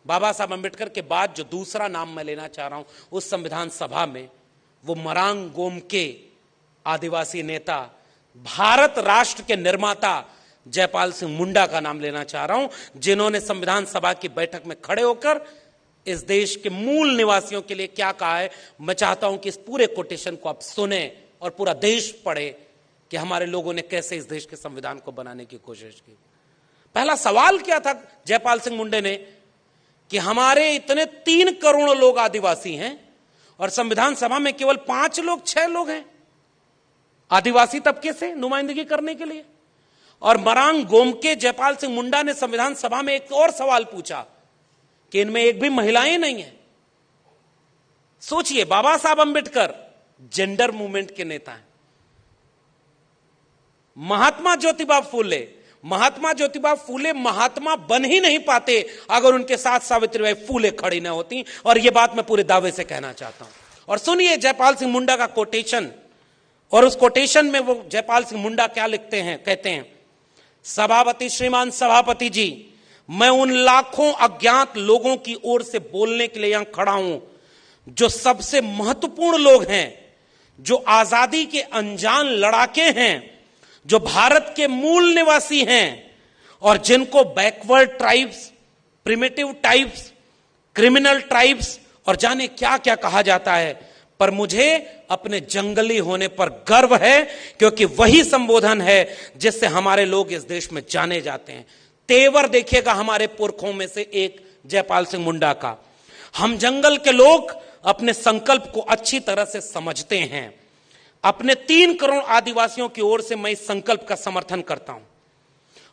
बाबा साहब अंबेडकर के बाद जो दूसरा नाम मैं लेना चाह रहा हूं उस संविधान सभा में, वो मरांग गोमके आदिवासी नेता, भारत राष्ट्र के निर्माता जयपाल सिंह मुंडा का नाम लेना चाह रहा हूं, जिन्होंने संविधान सभा की बैठक में खड़े होकर इस देश के मूल निवासियों के लिए क्या कहा है। मैं चाहता हूं कि इस पूरे कोटेशन को आप सुने और पूरा देश पढ़े कि हमारे लोगों ने कैसे इस देश के संविधान को बनाने की कोशिश की। पहला सवाल क्या था जयपाल सिंह मुंडे ने कि हमारे इतने 3 करोड़ लोग आदिवासी हैं और संविधान सभा में केवल 5 लोग 6 लोग हैं आदिवासी तबके से नुमाइंदगी करने के लिए। और मरांग गोमके जयपाल सिंह मुंडा ने संविधान सभा में एक और सवाल पूछा कि इनमें एक भी महिलाएं नहीं है। सोचिए, बाबा साहब अंबेडकर जेंडर मूवमेंट के नेता हैं। महात्मा ज्योतिबा फूले महात्मा बन ही नहीं पाते अगर उनके साथ सावित्रीबाई फूले खड़ी ना होती, और यह बात मैं पूरे दावे से कहना चाहता हूं। और सुनिए जयपाल सिंह मुंडा का कोटेशन, और उस कोटेशन में वो जयपाल सिंह मुंडा क्या लिखते हैं, कहते हैं, सभापति, श्रीमान सभापति जी, मैं उन लाखों अज्ञात लोगों की ओर से बोलने के लिए यहां खड़ा हूं जो सबसे महत्वपूर्ण लोग हैं, जो आजादी के अनजान लड़ाके हैं, जो भारत के मूल निवासी हैं और जिनको backward tribes, primitive tribes, criminal tribes और जाने क्या क्या कहा जाता है। पर मुझे अपने जंगली होने पर गर्व है, क्योंकि वही संबोधन है जिससे हमारे लोग इस देश में जाने जाते हैं। तेवर देखिएगा हमारे पुरखों में से एक जयपाल सिंह मुंडा का। हम जंगल के लोग अपने संकल्प को अच्छी तरह से समझते हैं। अपने 3 करोड़ आदिवासियों की ओर से मैं इस संकल्प का समर्थन करता हूं।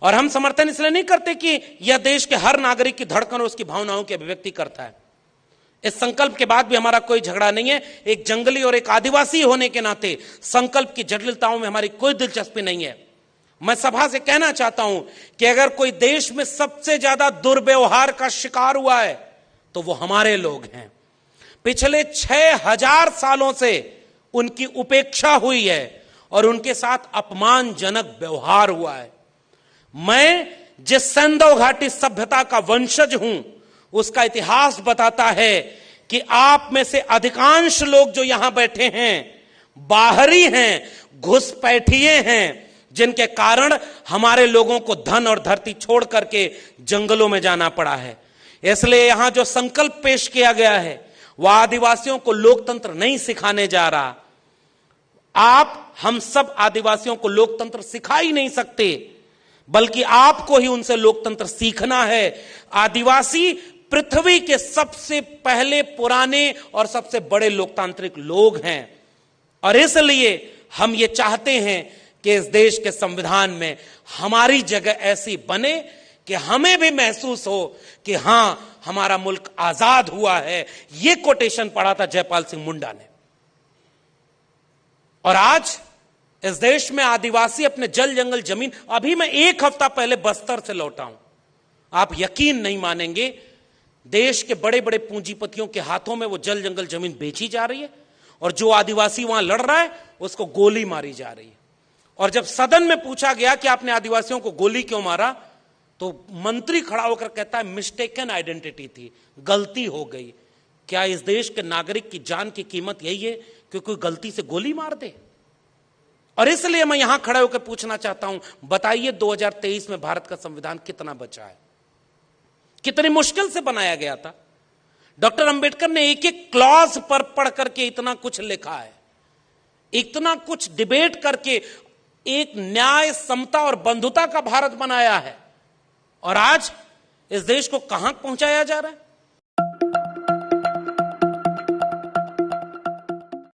और हम समर्थन इसलिए नहीं करते कि यह देश के हर नागरिक की धड़कन और उसकी भावनाओं की अभिव्यक्ति करता है। इस संकल्प के बाद भी हमारा कोई झगड़ा नहीं है। एक जंगली और एक आदिवासी होने के नाते संकल्प की जटिलताओं में हमारी कोई दिलचस्पी नहीं है। मैं सभा से कहना चाहता हूं कि अगर कोई देश में सबसे ज्यादा दुर्व्यवहार का शिकार हुआ है तो वो हमारे लोग हैं। पिछले 6000 सालों से उनकी उपेक्षा हुई है और उनके साथ अपमानजनक व्यवहार हुआ है। मैं जिस सैंधव घाटी सभ्यता का वंशज हूं उसका इतिहास बताता है कि आप में से अधिकांश लोग जो यहां बैठे हैं बाहरी हैं, घुसपैठिए हैं, जिनके कारण हमारे लोगों को धन और धरती छोड़ करके जंगलों में जाना पड़ा है। इसलिए यहां जो संकल्प पेश किया गया है वह आदिवासियों को लोकतंत्र नहीं सिखाने जा रहा। हम सब आदिवासियों को लोकतंत्र सिखा ही नहीं सकते, बल्कि आपको ही उनसे लोकतंत्र सीखना है। आदिवासी पृथ्वी के सबसे पहले पुराने और सबसे बड़े लोकतांत्रिक लोग हैं और इसलिए हम ये चाहते हैं कि इस देश के संविधान में हमारी जगह ऐसी बने कि हमें भी महसूस हो कि हां, हमारा मुल्क आजाद हुआ है। यह कोटेशन पढ़ा था जयपाल सिंह मुंडा ने। और आज इस देश में आदिवासी अपने जल जंगल जमीन, अभी मैं 1 हफ्ता पहले बस्तर से लौटा हूं, आप यकीन नहीं मानेंगे, देश के बड़े बड़े पूंजीपतियों के हाथों में वो जल जंगल जमीन बेची जा रही है और जो आदिवासी वहां लड़ रहा है उसको गोली मारी जा रही है। और जब सदन में पूछा गया कि आपने आदिवासियों को गोली क्यों मारा, तो मंत्री खड़ा होकर कहता है मिस्टेकन आइडेंटिटी थी, गलती हो गई। क्या इस देश के नागरिक की जान की कीमत यही है कि कोई गलती से गोली मार दे? और इसलिए मैं यहां खड़ा होकर पूछना चाहता हूं, बताइए 2023 में भारत का संविधान कितना बचा है? कितनी मुश्किल से बनाया गया था। डॉक्टर अंबेडकर ने एक एक क्लॉज पर पढ़ करके इतना कुछ लिखा है, इतना कुछ डिबेट करके एक न्याय, समता और बंधुता का भारत बनाया है। और आज इस देश को कहां पहुंचाया जा रहा है?